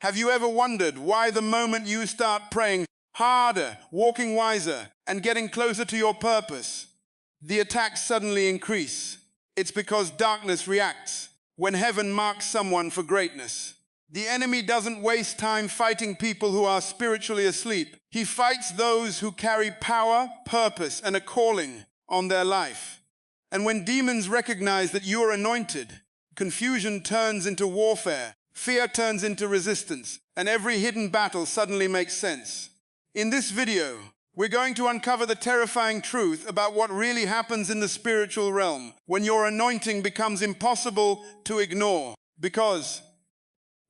Have you ever wondered why the moment you start praying harder, walking wiser, and getting closer to your purpose, the attacks suddenly increase? It's because darkness reacts when heaven marks someone for greatness. The enemy doesn't waste time fighting people who are spiritually asleep. He fights those who carry power, purpose, and a calling on their life. And when demons recognize that you are anointed, confusion turns into warfare, fear turns into resistance, and every hidden battle suddenly makes sense. In this video, we're going to uncover the terrifying truth about what really happens in the spiritual realm when your anointing becomes impossible to ignore. Because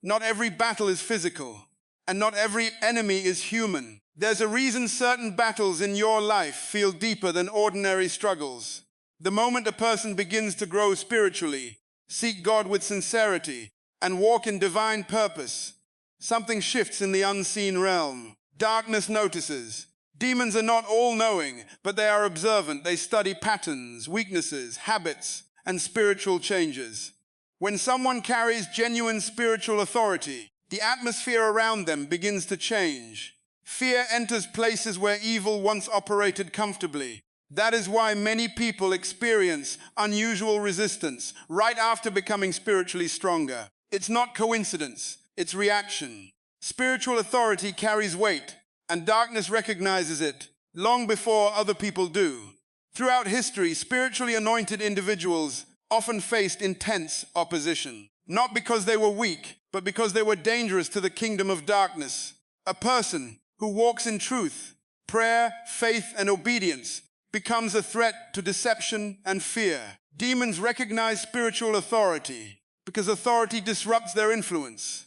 not every battle is physical, and not every enemy is human. There's a reason certain battles in your life feel deeper than ordinary struggles. The moment a person begins to grow spiritually, seek God with sincerity, and walk in divine purpose, something shifts in the unseen realm. Darkness notices. Demons are not all-knowing, but they are observant. They study patterns, weaknesses, habits, and spiritual changes. When someone carries genuine spiritual authority, the atmosphere around them begins to change. Fear enters places where evil once operated comfortably. That is why many people experience unusual resistance right after becoming spiritually stronger. It's not coincidence, it's reaction. Spiritual authority carries weight, and darkness recognizes it long before other people do. Throughout history, spiritually anointed individuals often faced intense opposition, not because they were weak, but because they were dangerous to the kingdom of darkness. A person who walks in truth, prayer, faith, and obedience becomes a threat to deception and fear. Demons recognize spiritual authority because authority disrupts their influence.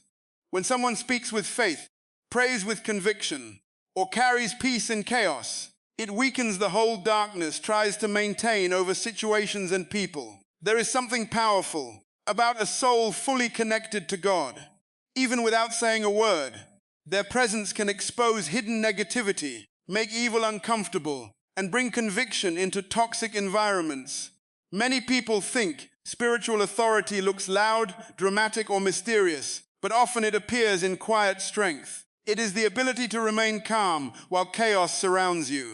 When someone speaks with faith, prays with conviction, or carries peace in chaos, it weakens the hold darkness tries to maintain over situations and people. There is something powerful about a soul fully connected to God. Even without saying a word, their presence can expose hidden negativity, make evil uncomfortable, and bring conviction into toxic environments. Many people think spiritual authority looks loud, dramatic, or mysterious, but often it appears in quiet strength. It is the ability to remain calm while chaos surrounds you.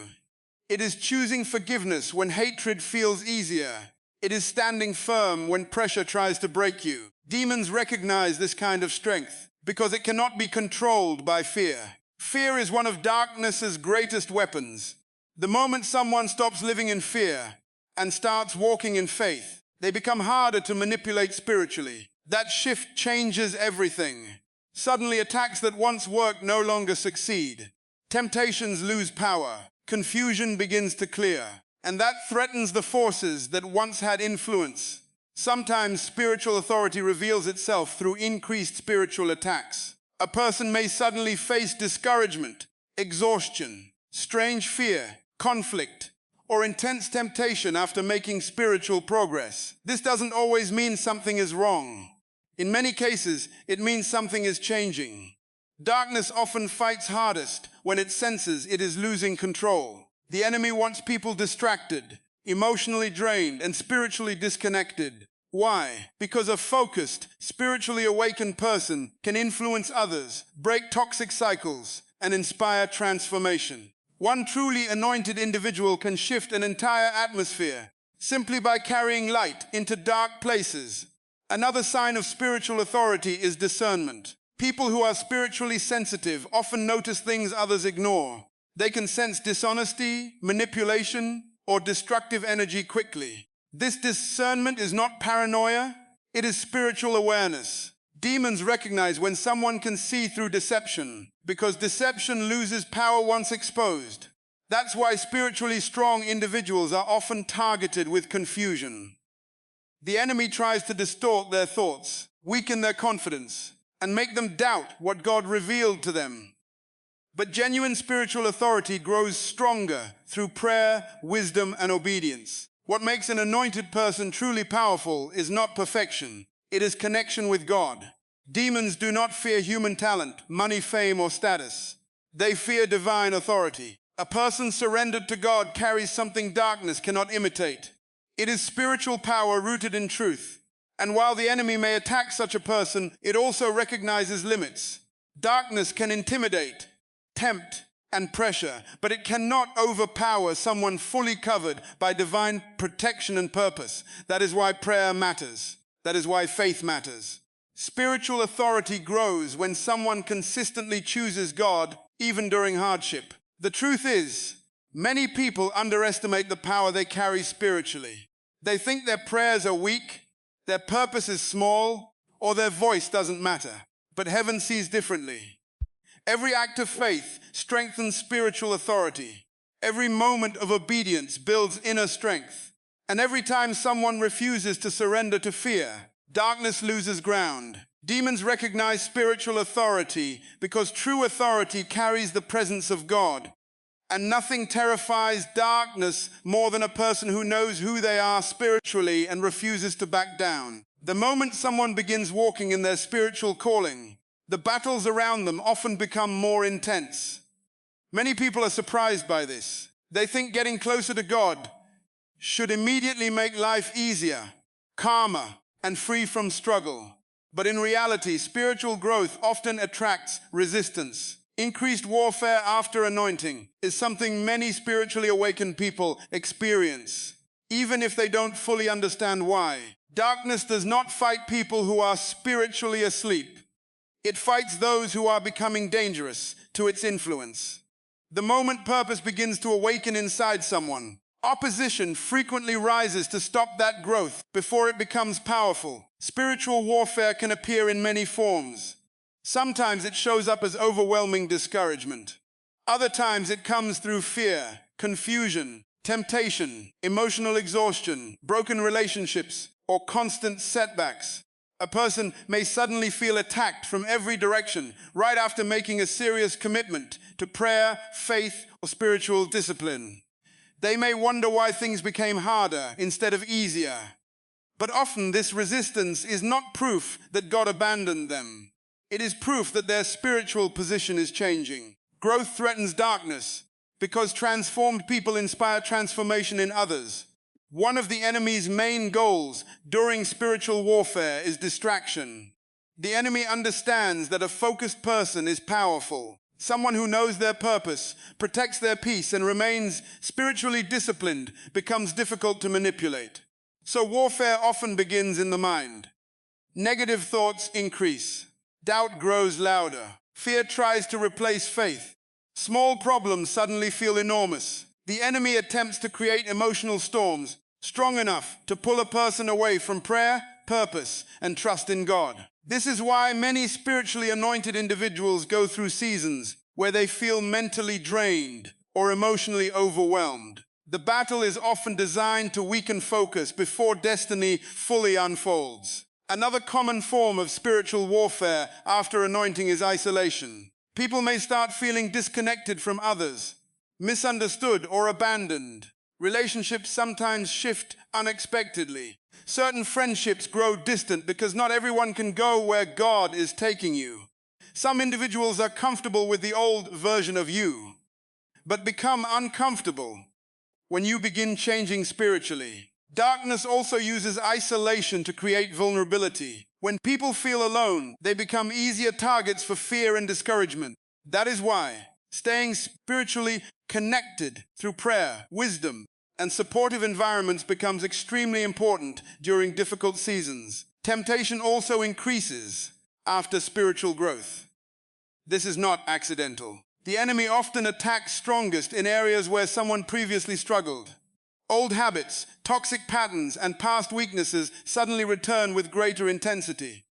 It is choosing forgiveness when hatred feels easier. It is standing firm when pressure tries to break you. Demons recognize this kind of strength because it cannot be controlled by fear. Fear is one of darkness's greatest weapons. The moment someone stops living in fear and starts walking in faith, they become harder to manipulate spiritually. That shift changes everything. Suddenly, attacks that once worked no longer succeed. Temptations lose power. Confusion begins to clear. And that threatens the forces that once had influence. Sometimes spiritual authority reveals itself through increased spiritual attacks. A person may suddenly face discouragement, exhaustion, strange fear, conflict, or intense temptation after making spiritual progress. This doesn't always mean something is wrong. In many cases, it means something is changing. Darkness often fights hardest when it senses it is losing control. The enemy wants people distracted, emotionally drained, and spiritually disconnected. Why? Because a focused, spiritually awakened person can influence others, break toxic cycles, and inspire transformation. One truly anointed individual can shift an entire atmosphere simply by carrying light into dark places. Another sign of spiritual authority is discernment. People who are spiritually sensitive often notice things others ignore. They can sense dishonesty, manipulation, or destructive energy quickly. This discernment is not paranoia, it is spiritual awareness. Demons recognize when someone can see through deception, because deception loses power once exposed. That's why spiritually strong individuals are often targeted with confusion. The enemy tries to distort their thoughts, weaken their confidence, and make them doubt what God revealed to them. But genuine spiritual authority grows stronger through prayer, wisdom, and obedience. What makes an anointed person truly powerful is not perfection, it is connection with God. Demons do not fear human talent, money, fame, or status. They fear divine authority. A person surrendered to God carries something darkness cannot imitate. It is spiritual power rooted in truth. And while the enemy may attack such a person, it also recognizes limits. Darkness can intimidate, tempt, and pressure, but it cannot overpower someone fully covered by divine protection and purpose. That is why prayer matters. That is why faith matters. Spiritual authority grows when someone consistently chooses God, even during hardship. The truth is, many people underestimate the power they carry spiritually. They think their prayers are weak, their purpose is small, or their voice doesn't matter. But heaven sees differently. Every act of faith strengthens spiritual authority. Every moment of obedience builds inner strength. And every time someone refuses to surrender to fear, darkness loses ground. Demons recognize spiritual authority because true authority carries the presence of God. And nothing terrifies darkness more than a person who knows who they are spiritually and refuses to back down. The moment someone begins walking in their spiritual calling, the battles around them often become more intense. Many people are surprised by this. They think getting closer to God should immediately make life easier, calmer, and free from struggle. But in reality, spiritual growth often attracts resistance. Increased warfare after anointing is something many spiritually awakened people experience, even if they don't fully understand why. Darkness does not fight people who are spiritually asleep. It fights those who are becoming dangerous to its influence. The moment purpose begins to awaken inside someone, opposition frequently rises to stop that growth before it becomes powerful. Spiritual warfare can appear in many forms. Sometimes it shows up as overwhelming discouragement. Other times it comes through fear, confusion, temptation, emotional exhaustion, broken relationships, or constant setbacks. A person may suddenly feel attacked from every direction right after making a serious commitment to prayer, faith, or spiritual discipline. They may wonder why things became harder instead of easier. But often this resistance is not proof that God abandoned them. It is proof that their spiritual position is changing. Growth threatens darkness because transformed people inspire transformation in others. One of the enemy's main goals during spiritual warfare is distraction. The enemy understands that a focused person is powerful. Someone who knows their purpose, protects their peace, and remains spiritually disciplined becomes difficult to manipulate. So warfare often begins in the mind. Negative thoughts increase. Doubt grows louder. Fear tries to replace faith. Small problems suddenly feel enormous. The enemy attempts to create emotional storms strong enough to pull a person away from prayer, purpose, and trust in God. This is why many spiritually anointed individuals go through seasons where they feel mentally drained or emotionally overwhelmed. The battle is often designed to weaken focus before destiny fully unfolds. Another common form of spiritual warfare after anointing is isolation. People may start feeling disconnected from others, misunderstood or abandoned. Relationships sometimes shift unexpectedly. Certain friendships grow distant because not everyone can go where God is taking you. Some individuals are comfortable with the old version of you, but become uncomfortable when you begin changing spiritually. Darkness also uses isolation to create vulnerability. When people feel alone, they become easier targets for fear and discouragement. That is why staying spiritually connected through prayer, wisdom, and supportive environments becomes extremely important during difficult seasons. Temptation also increases after spiritual growth. This is not accidental. The enemy often attacks strongest in areas where someone previously struggled. Old habits, toxic patterns, and past weaknesses suddenly return with greater intensity.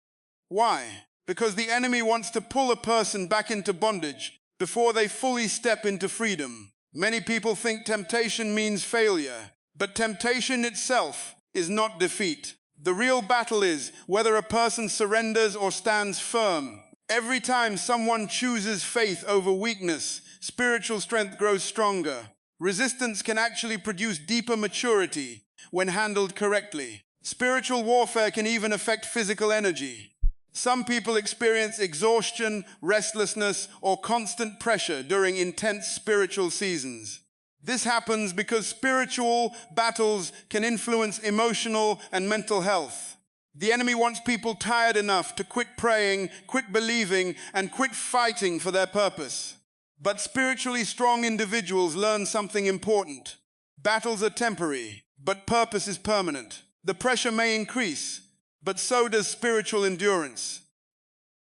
Why? Because the enemy wants to pull a person back into bondage before they fully step into freedom. Many people think temptation means failure, but temptation itself is not defeat. The real battle is whether a person surrenders or stands firm. Every time someone chooses faith over weakness, spiritual strength grows stronger. Resistance can actually produce deeper maturity when handled correctly. Spiritual warfare can even affect physical energy. Some people experience exhaustion, restlessness, or constant pressure during intense spiritual seasons. This happens because spiritual battles can influence emotional and mental health. The enemy wants people tired enough to quit praying, quit believing, and quit fighting for their purpose. But spiritually strong individuals learn something important. Battles are temporary, but purpose is permanent. The pressure may increase, but so does spiritual endurance.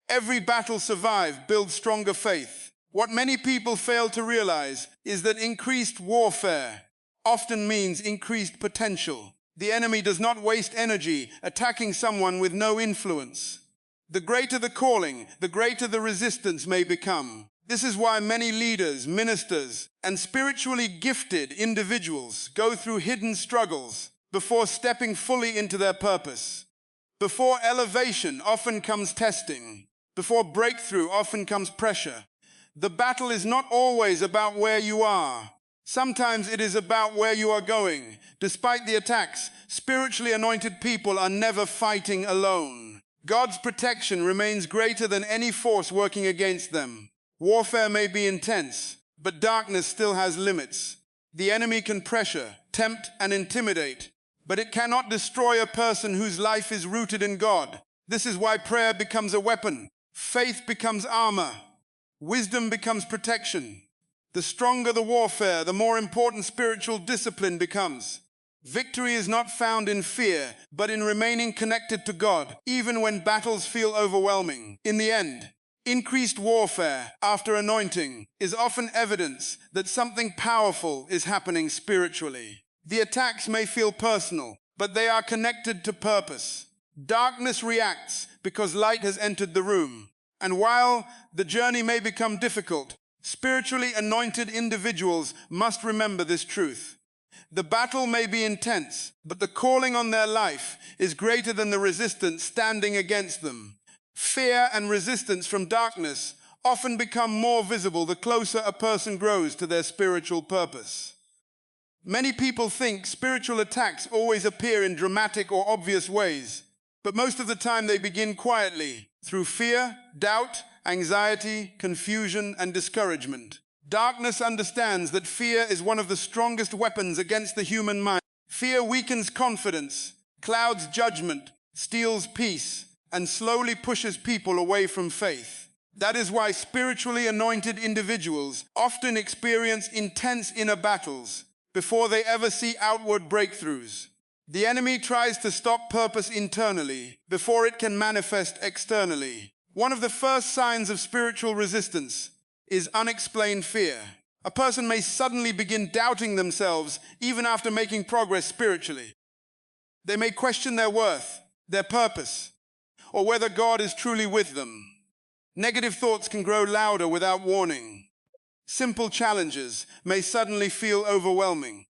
Every battle survived builds stronger faith. What many people fail to realize is that increased warfare often means increased potential. The enemy does not waste energy attacking someone with no influence. The greater the calling, the greater the resistance may become. This is why many leaders, ministers, and spiritually gifted individuals go through hidden struggles before stepping fully into their purpose. Before elevation often comes testing. Before breakthrough often comes pressure. The battle is not always about where you are. Sometimes it is about where you are going. Despite the attacks, spiritually anointed people are never fighting alone. God's protection remains greater than any force working against them. Warfare may be intense, but darkness still has limits. The enemy can pressure, tempt, and intimidate, but it cannot destroy a person whose life is rooted in God. This is why prayer becomes a weapon. Faith becomes armor. Wisdom becomes protection. The stronger the warfare, the more important spiritual discipline becomes. Victory is not found in fear, but in remaining connected to God, even when battles feel overwhelming. In the end, increased warfare after anointing is often evidence that something powerful is happening spiritually. The attacks may feel personal, but they are connected to purpose. Darkness reacts because light has entered the room. And while the journey may become difficult, spiritually anointed individuals must remember this truth. The battle may be intense, but the calling on their life is greater than the resistance standing against them. Fear and resistance from darkness often become more visible the closer a person grows to their spiritual purpose. Many people think spiritual attacks always appear in dramatic or obvious ways, but most of the time they begin quietly, through fear, doubt, anxiety, confusion, and discouragement. Darkness understands that fear is one of the strongest weapons against the human mind. Fear weakens confidence, clouds judgment, steals peace, and slowly pushes people away from faith. That is why spiritually anointed individuals often experience intense inner battles before they ever see outward breakthroughs. The enemy tries to stop purpose internally before it can manifest externally. One of the first signs of spiritual resistance is unexplained fear. A person may suddenly begin doubting themselves even after making progress spiritually. They may question their worth, their purpose, or whether God is truly with them. Negative thoughts can grow louder without warning. Simple challenges may suddenly feel overwhelming.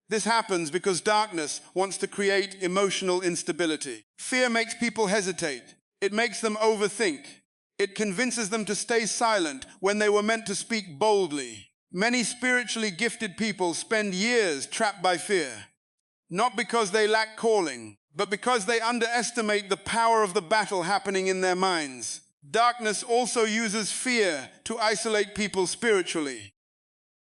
This happens because darkness wants to create emotional instability. Fear makes people hesitate. It makes them overthink. It convinces them to stay silent when they were meant to speak boldly. Many spiritually gifted people spend years trapped by fear, not because they lack calling, but because they underestimate the power of the battle happening in their minds. Darkness also uses fear to isolate people spiritually.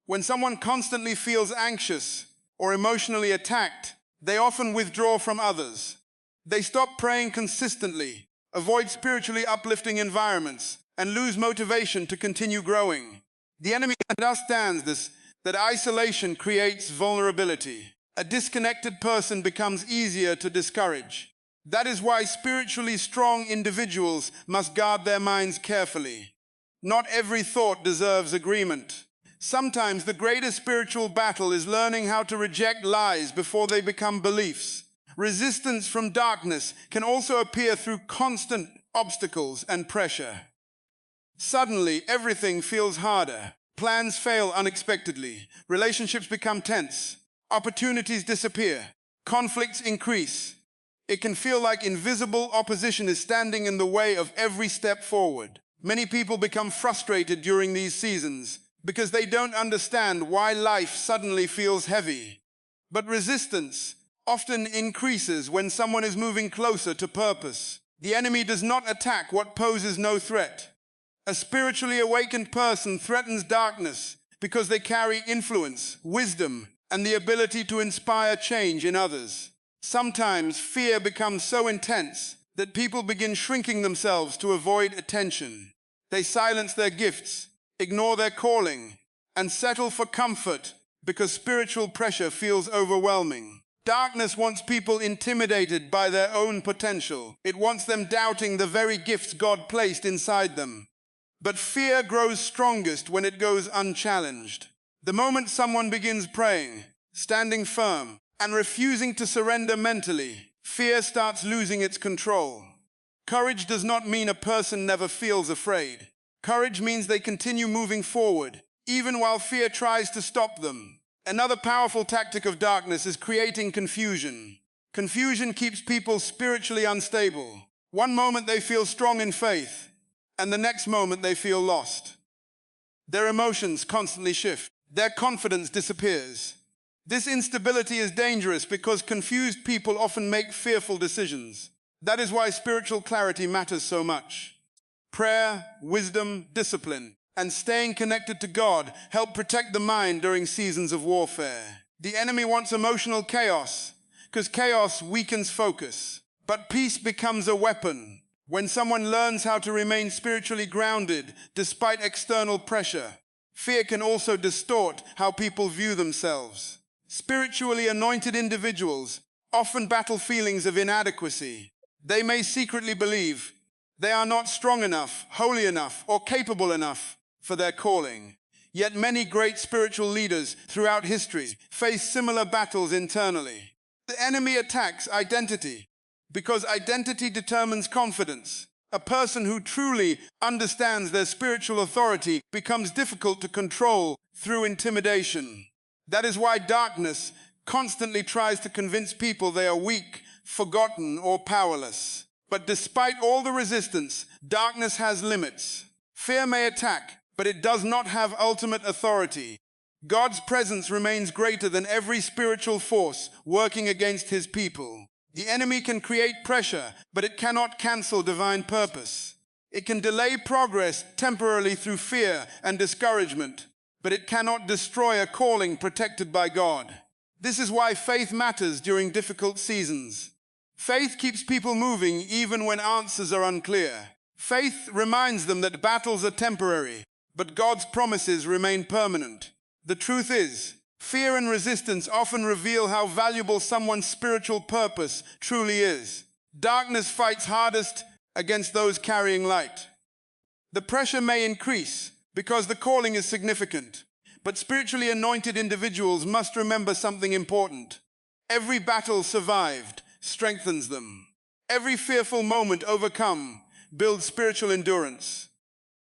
When someone constantly feels anxious or emotionally attacked, they often withdraw from others. They stop praying consistently, avoid spiritually uplifting environments, and lose motivation to continue growing. The enemy understands this, that isolation creates vulnerability. A disconnected person becomes easier to discourage. That is why spiritually strong individuals must guard their minds carefully. Not every thought deserves agreement. Sometimes the greatest spiritual battle is learning how to reject lies before they become beliefs. Resistance from darkness can also appear through constant obstacles and pressure. Suddenly, everything feels harder. Plans fail unexpectedly. Relationships become tense. Opportunities disappear. Conflicts increase. It can feel like invisible opposition is standing in the way of every step forward. Many people become frustrated during these seasons because they don't understand why life suddenly feels heavy. But resistance often increases when someone is moving closer to purpose. The enemy does not attack what poses no threat. A spiritually awakened person threatens darkness because they carry influence, wisdom, and the ability to inspire change in others. Sometimes fear becomes so intense that people begin shrinking themselves to avoid attention. They silence their gifts, ignore their calling, and settle for comfort because spiritual pressure feels overwhelming. Darkness wants people intimidated by their own potential. It wants them doubting the very gifts God placed inside them. But fear grows strongest when it goes unchallenged. The moment someone begins praying, standing firm, and refusing to surrender mentally, fear starts losing its control. Courage does not mean a person never feels afraid. Courage means they continue moving forward, even while fear tries to stop them. Another powerful tactic of darkness is creating confusion. Confusion keeps people spiritually unstable. One moment they feel strong in faith, and the next moment they feel lost. Their emotions constantly shift. Their confidence disappears. This instability is dangerous because confused people often make fearful decisions. That is why spiritual clarity matters so much. Prayer, wisdom, discipline, and staying connected to God help protect the mind during seasons of warfare. The enemy wants emotional chaos because chaos weakens focus. But peace becomes a weapon when someone learns how to remain spiritually grounded despite external pressure. Fear can also distort how people view themselves. Spiritually anointed individuals often battle feelings of inadequacy. They may secretly believe they are not strong enough, holy enough, or capable enough for their calling. Yet many great spiritual leaders throughout history face similar battles internally. The enemy attacks identity because identity determines confidence. A person who truly understands their spiritual authority becomes difficult to control through intimidation. That is why darkness constantly tries to convince people they are weak, forgotten, or powerless. But despite all the resistance, darkness has limits. Fear may attack, but it does not have ultimate authority. God's presence remains greater than every spiritual force working against his people. The enemy can create pressure, but it cannot cancel divine purpose. It can delay progress temporarily through fear and discouragement, but it cannot destroy a calling protected by God. This is why faith matters during difficult seasons. Faith keeps people moving even when answers are unclear. Faith reminds them that battles are temporary, but God's promises remain permanent. The truth is, fear and resistance often reveal how valuable someone's spiritual purpose truly is. Darkness fights hardest against those carrying light. The pressure may increase because the calling is significant, but spiritually anointed individuals must remember something important. Every battle survived strengthens them. Every fearful moment overcome builds spiritual endurance.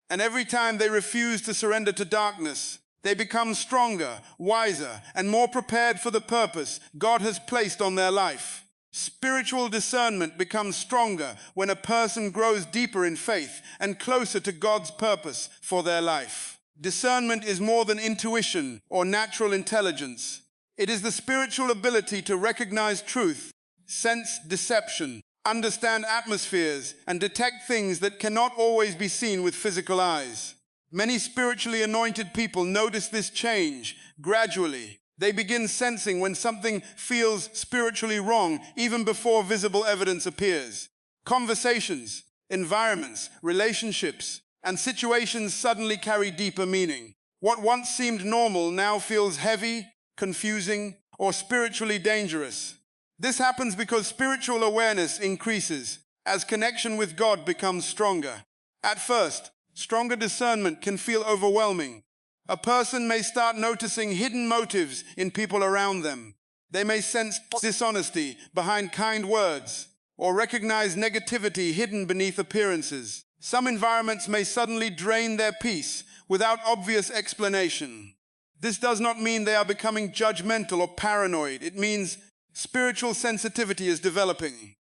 And every time they refuse to surrender to darkness, they become stronger, wiser, and more prepared for the purpose God has placed on their life. Spiritual discernment becomes stronger when a person grows deeper in faith and closer to God's purpose for their life. Discernment is more than intuition or natural intelligence. It is the spiritual ability to recognize truth, sense deception, understand atmospheres, and detect things that cannot always be seen with physical eyes. Many spiritually anointed people notice this change gradually. They begin sensing when something feels spiritually wrong even before visible evidence appears. Conversations, environments, relationships, and situations suddenly carry deeper meaning. What once seemed normal now feels heavy, confusing, or spiritually dangerous. This happens because spiritual awareness increases as connection with God becomes stronger. At first, stronger discernment can feel overwhelming. A person may start noticing hidden motives in people around them. They may sense dishonesty behind kind words or recognize negativity hidden beneath appearances. Some environments may suddenly drain their peace without obvious explanation. This does not mean they are becoming judgmental or paranoid. It means spiritual sensitivity is developing.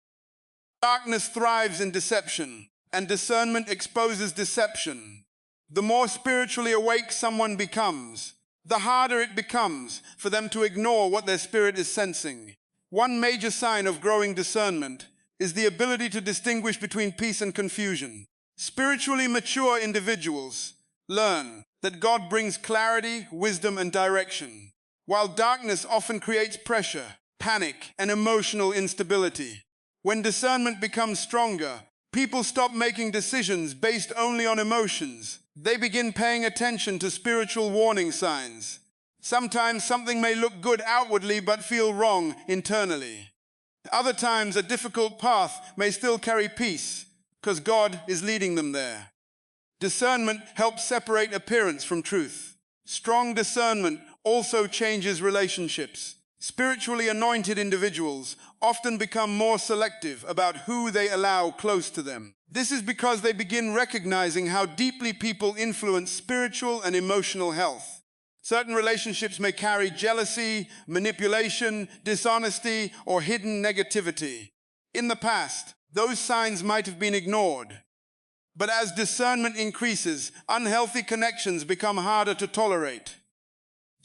Darkness thrives in deception, and discernment exposes deception. The more spiritually awake someone becomes, the harder it becomes for them to ignore what their spirit is sensing. One major sign of growing discernment is the ability to distinguish between peace and confusion. Spiritually mature individuals learn that God brings clarity, wisdom, and direction. While darkness often creates pressure, panic, and emotional instability. When discernment becomes stronger, people stop making decisions based only on emotions. They begin paying attention to spiritual warning signs. Sometimes something may look good outwardly but feel wrong internally. Other times a difficult path may still carry peace because God is leading them there. Discernment helps separate appearance from truth. Strong discernment also changes relationships. Spiritually anointed individuals often become more selective about who they allow close to them. This is because they begin recognizing how deeply people influence spiritual and emotional health. Certain relationships may carry jealousy, manipulation, dishonesty, or hidden negativity. In the past, those signs might have been ignored. But as discernment increases, unhealthy connections become harder to tolerate.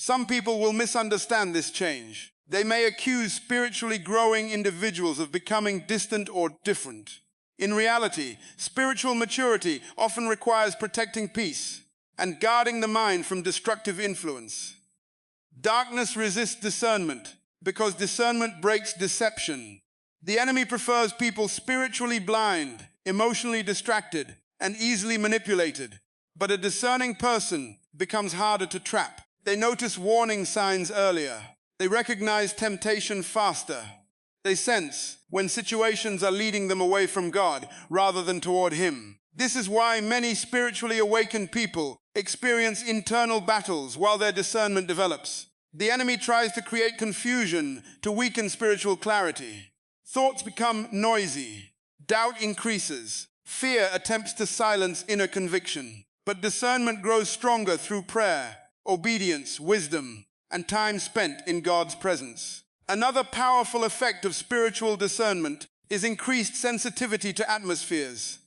Some people will misunderstand this change. They may accuse spiritually growing individuals of becoming distant or different. In reality, spiritual maturity often requires protecting peace and guarding the mind from destructive influence. Darkness resists discernment because discernment breaks deception. The enemy prefers people spiritually blind, emotionally distracted, and easily manipulated. But a discerning person becomes harder to trap. They notice warning signs earlier. They recognize temptation faster. They sense when situations are leading them away from God rather than toward Him. This is why many spiritually awakened people experience internal battles while their discernment develops. The enemy tries to create confusion to weaken spiritual clarity. Thoughts become noisy. Doubt increases. Fear attempts to silence inner conviction. But discernment grows stronger through prayer, obedience, wisdom, and time spent in God's presence. Another powerful effect of spiritual discernment is increased sensitivity to atmospheres.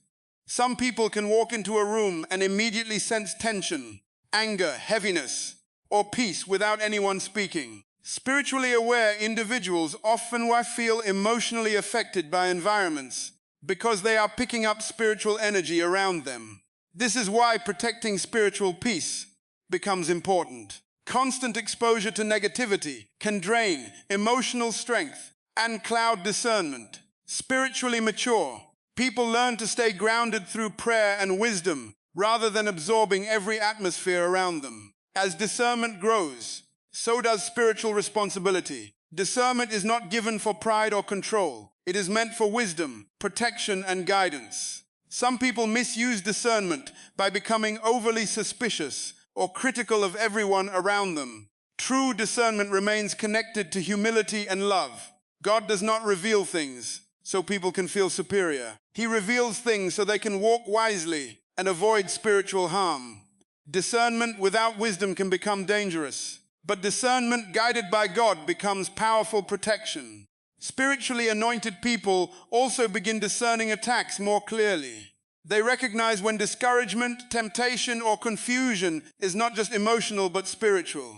Some people can walk into a room and immediately sense tension, anger, heaviness, or peace without anyone speaking. Spiritually aware individuals often feel emotionally affected by environments because they are picking up spiritual energy around them. This is why protecting spiritual peace becomes important. Constant exposure to negativity can drain emotional strength and cloud discernment. Spiritually mature people learn to stay grounded through prayer and wisdom rather than absorbing every atmosphere around them. As discernment grows, so does spiritual responsibility. Discernment is not given for pride or control. It is meant for wisdom, protection, and guidance. Some people misuse discernment by becoming overly suspicious or critical of everyone around them. True discernment remains connected to humility and love. God does not reveal things so people can feel superior. He reveals things so they can walk wisely and avoid spiritual harm. Discernment without wisdom can become dangerous, but discernment guided by God becomes powerful protection. Spiritually anointed people also begin discerning attacks more clearly. They recognize when discouragement, temptation, or confusion is not just emotional but spiritual.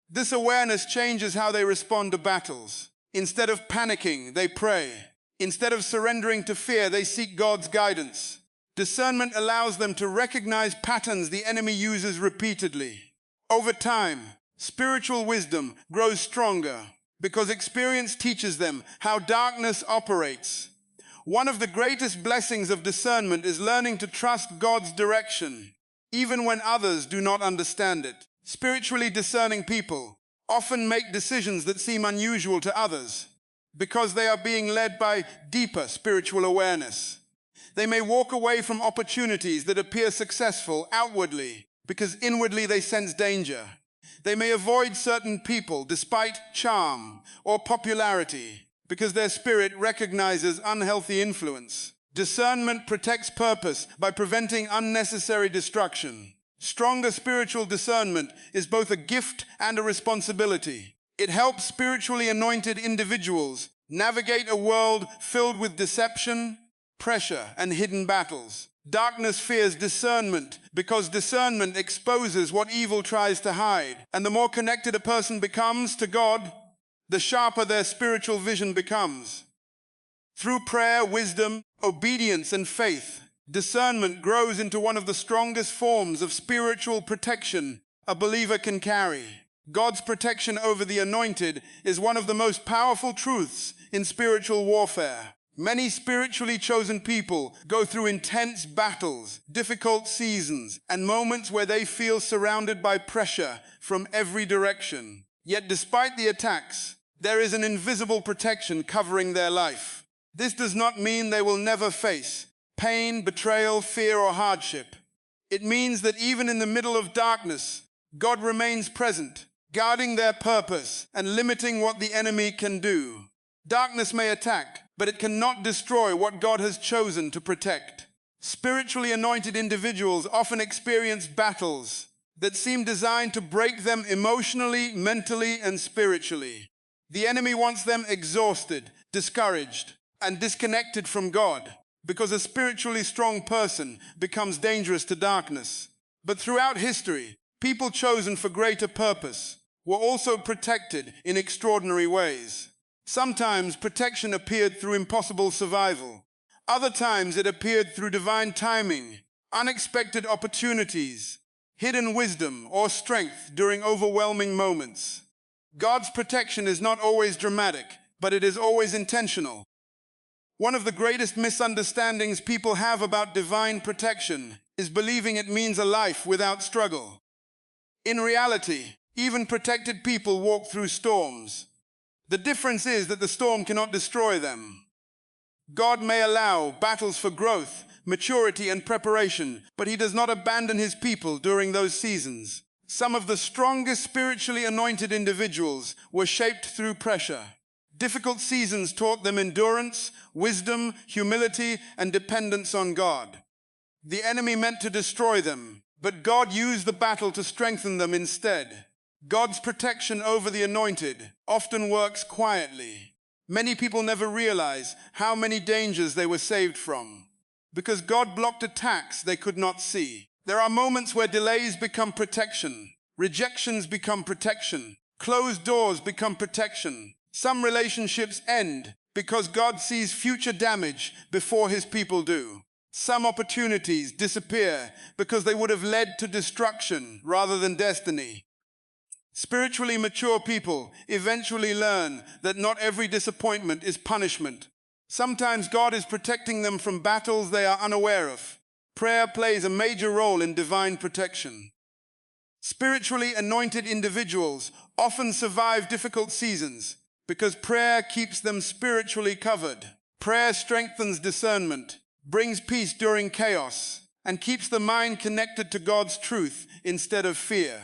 This awareness changes how they respond to battles. Instead of panicking, they pray. Instead of surrendering to fear, they seek God's guidance. Discernment allows them to recognize patterns the enemy uses repeatedly. Over time, spiritual wisdom grows stronger because experience teaches them how darkness operates. One of the greatest blessings of discernment is learning to trust God's direction, even when others do not understand it. Spiritually discerning people often make decisions that seem unusual to others because they are being led by deeper spiritual awareness. They may walk away from opportunities that appear successful outwardly because inwardly they sense danger. They may avoid certain people despite charm or popularity because their spirit recognizes unhealthy influence. Discernment protects purpose by preventing unnecessary destruction. Stronger spiritual discernment is both a gift and a responsibility. It helps spiritually anointed individuals navigate a world filled with deception, pressure, and hidden battles. Darkness fears discernment because discernment exposes what evil tries to hide. And the more connected a person becomes to God, the sharper their spiritual vision becomes. Through prayer, wisdom, obedience, and faith, discernment grows into one of the strongest forms of spiritual protection a believer can carry. God's protection over the anointed is one of the most powerful truths in spiritual warfare. Many spiritually chosen people go through intense battles, difficult seasons, and moments where they feel surrounded by pressure from every direction. Yet despite the attacks, there is an invisible protection covering their life. This does not mean they will never face pain, betrayal, fear, or hardship. It means that even in the middle of darkness, God remains present, guarding their purpose and limiting what the enemy can do. Darkness may attack, but it cannot destroy what God has chosen to protect. Spiritually anointed individuals often experience battles that seem designed to break them emotionally, mentally, and spiritually. The enemy wants them exhausted, discouraged, and disconnected from God, because a spiritually strong person becomes dangerous to darkness. But throughout history, people chosen for greater purpose were also protected in extraordinary ways. Sometimes protection appeared through impossible survival. Other times it appeared through divine timing, unexpected opportunities, hidden wisdom, or strength during overwhelming moments. God's protection is not always dramatic, but it is always intentional. One of the greatest misunderstandings people have about divine protection is believing it means a life without struggle. In reality, even protected people walk through storms. The difference is that the storm cannot destroy them. God may allow battles for growth, maturity, and preparation, but He does not abandon His people during those seasons. Some of the strongest spiritually anointed individuals were shaped through pressure. Difficult seasons taught them endurance, wisdom, humility, and dependence on God. The enemy meant to destroy them, but God used the battle to strengthen them instead. God's protection over the anointed often works quietly. Many people never realize how many dangers they were saved from, because God blocked attacks they could not see. There are moments where delays become protection, rejections become protection, closed doors become protection. Some relationships end because God sees future damage before His people do. Some opportunities disappear because they would have led to destruction rather than destiny. Spiritually mature people eventually learn that not every disappointment is punishment. Sometimes God is protecting them from battles they are unaware of. Prayer plays a major role in divine protection. Spiritually anointed individuals often survive difficult seasons because prayer keeps them spiritually covered. Prayer strengthens discernment, brings peace during chaos, and keeps the mind connected to God's truth instead of fear.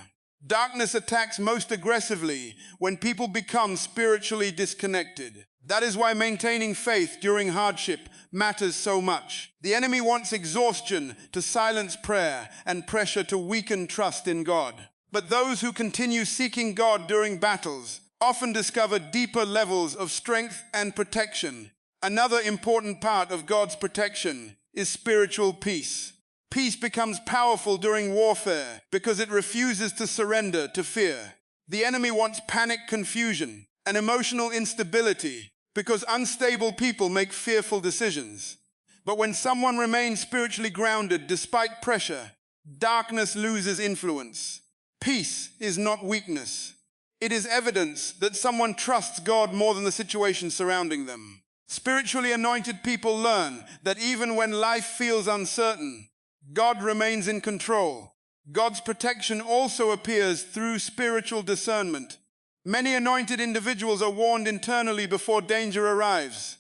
Darkness attacks most aggressively when people become spiritually disconnected. That is why maintaining faith during hardship matters so much. The enemy wants exhaustion to silence prayer and pressure to weaken trust in God. But those who continue seeking God during battles often discover deeper levels of strength and protection. Another important part of God's protection is spiritual peace. Peace becomes powerful during warfare because it refuses to surrender to fear. The enemy wants panic, confusion, and emotional instability because unstable people make fearful decisions. But when someone remains spiritually grounded despite pressure, darkness loses influence. Peace is not weakness. It is evidence that someone trusts God more than the situation surrounding them. Spiritually anointed people learn that even when life feels uncertain, God remains in control. God's protection also appears through spiritual discernment. Many anointed individuals are warned internally before danger arrives.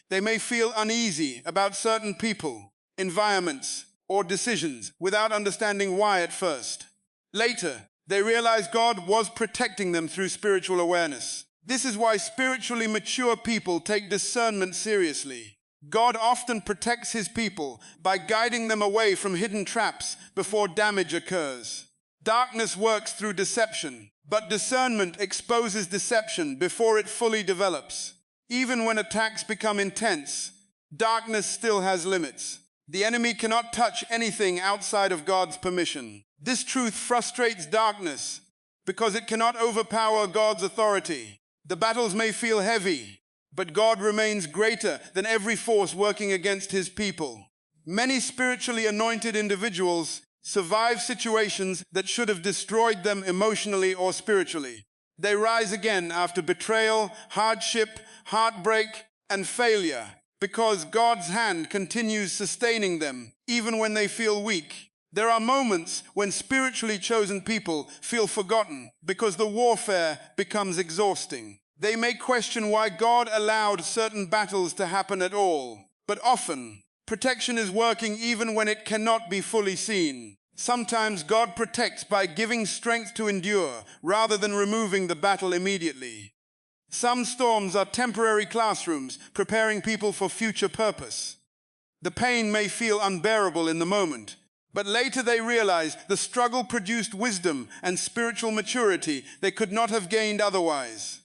They may feel uneasy about certain people, environments, or decisions without understanding why at first. Later, they realize God was protecting them through spiritual awareness. This is why spiritually mature people take discernment seriously. God often protects His people by guiding them away from hidden traps before damage occurs. Darkness works through deception, but discernment exposes deception before it fully develops. Even when attacks become intense, darkness still has limits. The enemy cannot touch anything outside of God's permission. This truth frustrates darkness because it cannot overpower God's authority. The battles may feel heavy, but God remains greater than every force working against His people. Many spiritually anointed individuals survive situations that should have destroyed them emotionally or spiritually. They rise again after betrayal, hardship, heartbreak, and failure, because God's hand continues sustaining them, even when they feel weak. There are moments when spiritually chosen people feel forgotten because the warfare becomes exhausting. They may question why God allowed certain battles to happen at all, but often, protection is working even when it cannot be fully seen. Sometimes God protects by giving strength to endure rather than removing the battle immediately. Some storms are temporary classrooms preparing people for future purpose. The pain may feel unbearable in the moment, but later they realize the struggle produced wisdom and spiritual maturity they could not have gained otherwise.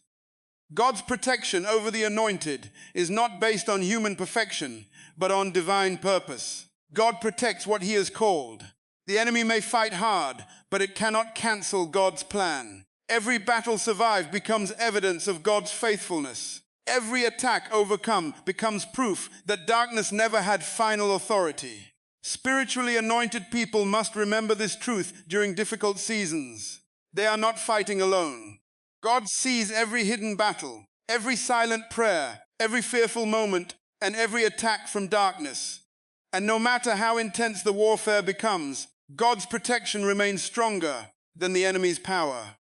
God's protection over the anointed is not based on human perfection, but on divine purpose. God protects what He has called. The enemy may fight hard, but it cannot cancel God's plan. Every battle survived becomes evidence of God's faithfulness. Every attack overcome becomes proof that darkness never had final authority. Spiritually anointed people must remember this truth during difficult seasons. They are not fighting alone. God sees every hidden battle, every silent prayer, every fearful moment, and every attack from darkness. And no matter how intense the warfare becomes, God's protection remains stronger than the enemy's power.